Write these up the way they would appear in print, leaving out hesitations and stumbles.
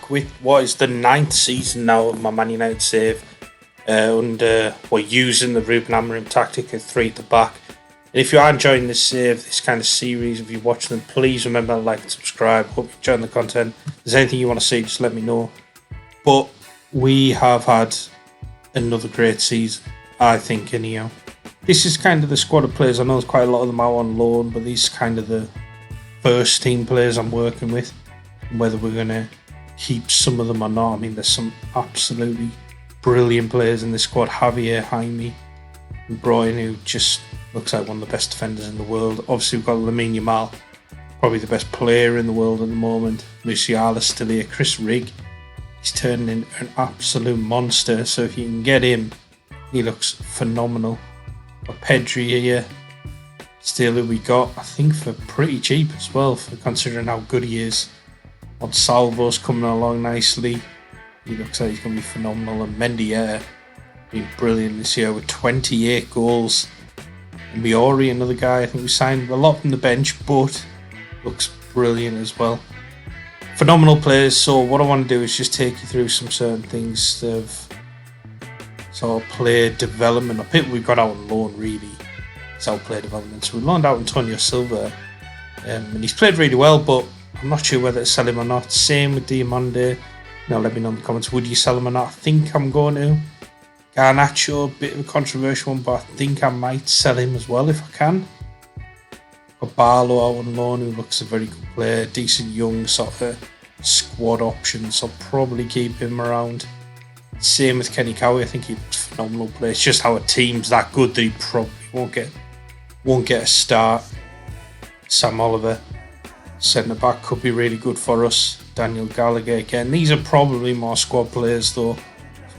back with what is the 9th season now of my Man United save. We're using the Ruben Amorim tactic at 3 at the back. And if you are enjoying this save, this kind of series, if you're watching them, please remember to like and subscribe. Hope you're enjoying the content. If there's anything you want to see, just let me know. But we have had another great season, I think, anyhow. This is kind of the squad of players. I know there's quite a lot of them out on loan, but these are kind of the first team players I'm working with. Whether we're going to keep some of them or not. I mean, there's some absolutely brilliant players in this squad. Javier, Jaime, and Brian, who just looks like one of the best defenders in the world. Obviously, we've got Lamine Yamal, probably the best player in the world at the moment. Musiala's still here. Chris Rigg, he's turning into an absolute monster. So if you can get him, he looks phenomenal. Got Pedri here. Still, who we got, I think, for pretty cheap as well, for considering how good he is. Salvo's coming along nicely. He looks like he's going to be phenomenal. And Mendy been brilliant this year with 28 goals. And Miori, another guy, I think we signed a lot from the bench, but looks brilliant as well. Phenomenal players. So what I want to do is just take you through some certain things of sort of player development, or people we've got out on loan, really. It's our player development. So we loaned out Antonio Silverware, and he's played really well, but I'm not sure whether to sell him or not. Same with Diamande. Now let me know in the comments, would you sell him or not? I think I'm going to. Garnacho, a bit of a controversial one, but I think I might sell him as well if I can. Got Barlow out on loan, who looks a very good player. Decent young sort of squad option, so I'll probably keep him around. Same with Kenny Cowie. I think he looks a phenomenal player. It's just how a team's that good that he probably won't get a start. Sam Oliver, centre back, could be really good for us. Daniel Gallagher again. These are probably more squad players though.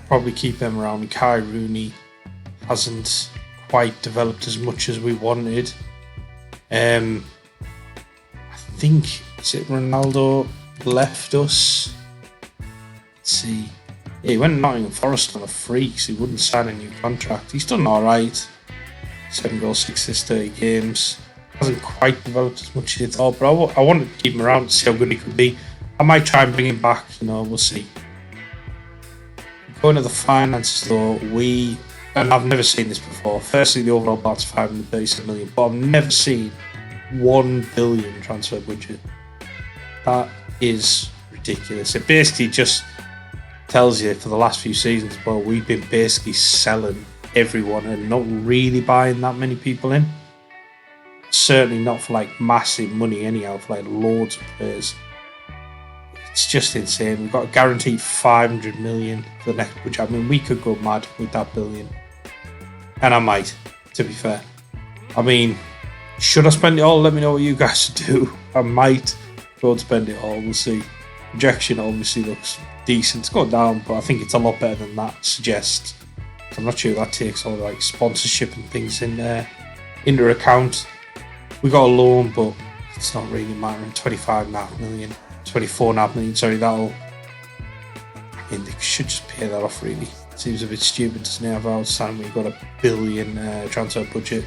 Probably keep them around. Kai Rooney hasn't quite developed as much as we wanted. I think, is it Ronaldo left us? Let's see. Yeah, he went to Nottingham Forest on a free because he wouldn't sign a new contract. He's done alright. 7 goals, 6 assists, 30 games. Hasn't quite developed as much as he thought, but I wanted to keep him around to see how good he could be. I might try and bring him back, we'll see. Going to the finances though, and I've never seen this before. Firstly, the overall balance 537 million, but I've never seen 1 billion transfer budget. That is ridiculous. It basically just tells you for the last few seasons, well, we've been basically selling everyone and not really buying that many people in. Certainly not for like massive money anyhow, for like loads of players. It's just insane. We've got a guaranteed 500 million for the next budget. I mean, we could go mad with that billion. And I might, to be fair. I mean, should I spend it all? Let me know what you guys do. I might go and spend it all. We'll see. Projection obviously looks decent. It's going down, but I think it's a lot better than that suggests. I'm not sure if that takes all like sponsorship and things in there into account. We got a loan, but it's not really mattering. 25.5 million. 24.5 million, sorry, that'll... I mean, they should just pay that off, really. Seems a bit stupid, doesn't it? Have outstanding, we've got a billion transfer budget.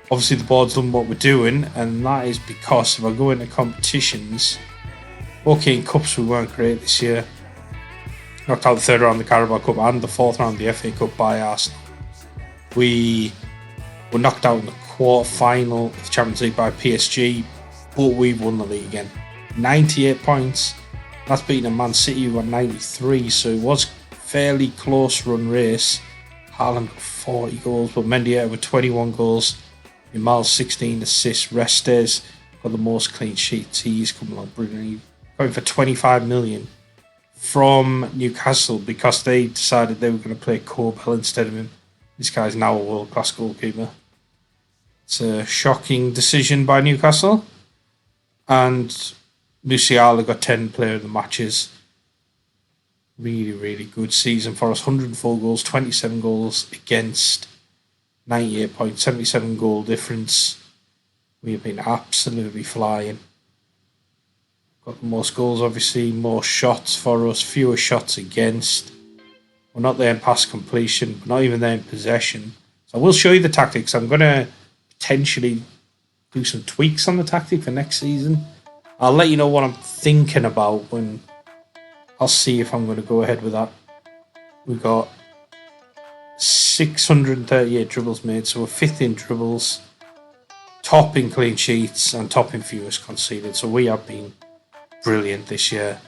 Obviously, the board's done what we're doing, and that is because if I go into competitions... Okay, in cups we weren't great this year. Knocked out the 3rd round of the Carabao Cup and the 4th round of the FA Cup by Arsenal. We were knocked out in the quarter-final of the Champions League by PSG, but we won the league again. 98 points. That's beating a Man City who got 93, so it was fairly close run race. Haaland got 40 goals, but Mendy with 21 goals. Yamal 16 assists. Restes got the most clean sheets. He's coming along brilliantly. Going for 25 million from Newcastle because they decided they were going to play Corbell instead of him. This guy's now a world-class goalkeeper. It's a shocking decision by Newcastle. And Musiala got 10 player of the matches. Really, really good season for us. 104 goals, 27 goals against, 98 points, 77 goal difference. We have been absolutely flying. Got the most goals, obviously, more shots for us, fewer shots against. We're not there in pass completion, but not even there in possession. So I will show you the tactics. I'm going to potentially do some tweaks on the tactic for next season. I'll let you know what I'm thinking about when I'll see if I'm going to go ahead with that. We got 638 dribbles made, so we're 5th in dribbles, top in clean sheets, and top in fewest conceded. So we have been brilliant this year.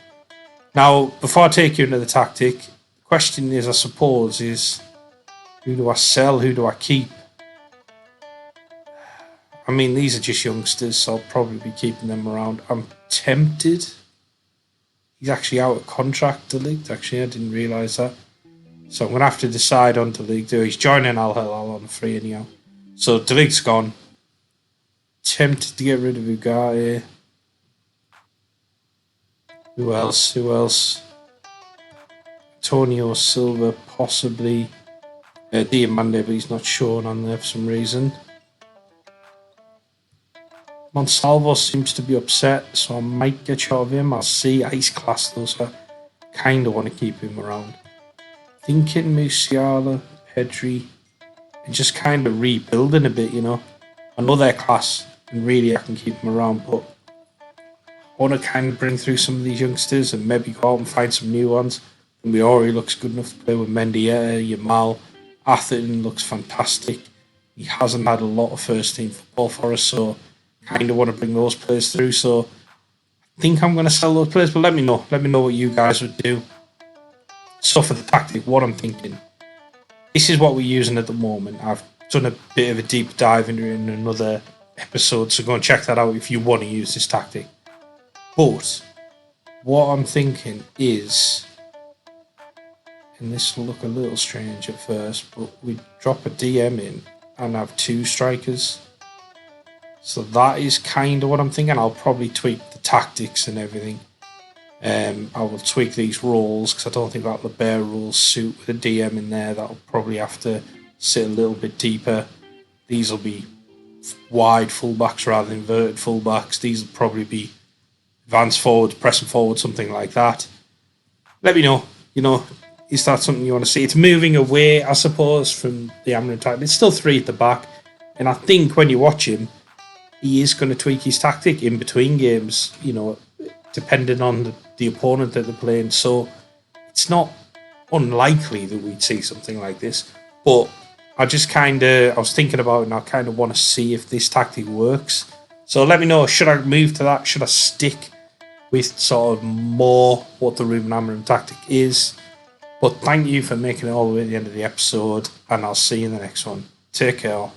Now, before I take you into the tactic, the question is, I suppose, is who do I sell? Who do I keep? I mean, these are just youngsters, so I'll probably be keeping them around. I'm tempted. He's actually out of contract, De Ligt. Actually, I didn't realise that. So I'm going to have to decide on De Ligt. He's joining Al Hilal on free anyhow. So De Ligt's gone. Tempted to get rid of Ugarte. Who else? Antonio Silva, possibly. Diamande, but he's not shown on there for some reason. Monsalvo seems to be upset, so I might get shot of him. I'll see. He's class though, so I kind of want to keep him around. Thinking Musiala, Pedri, and just kind of rebuilding a bit, you know. I know they're class, and really I can keep them around, but I want to kind of bring through some of these youngsters and maybe go out and find some new ones. And Miori looks good enough to play with Mendieta, Yamal. Atherton looks fantastic. He hasn't had a lot of first team football for us, so kind of want to bring those players through. So I think I'm going to sell those players, but let me know. Let me know what you guys would do. So for the tactic, what I'm thinking, this is what we're using at the moment. I've done a bit of a deep dive into it in another episode, so go and check that out if you want to use this tactic. But what I'm thinking is, and this will look a little strange at first, but we drop a DM in and have 2 strikers. So that is kind of what I'm thinking. I'll probably tweak the tactics and everything. I will tweak these roles because I don't think that Libero rules suit with a DM in there. That'll probably have to sit a little bit deeper. These will be wide fullbacks rather than inverted fullbacks. These will probably be advanced forwards, pressing forward, something like that. Let me know. You know, is that something you want to see? It's moving away, I suppose, from the Amorim tactic. It's still 3 at the back. And I think when you watch him, he is going to tweak his tactic in between games, you know, depending on the opponent that they're playing. So it's not unlikely that we'd see something like this. But I was thinking about it and I kind of want to see if this tactic works. So let me know, should I move to that? Should I stick with sort of more what the Ruben Amorim tactic is? But thank you for making it all the way to the end of the episode, and I'll see you in the next one. Take care.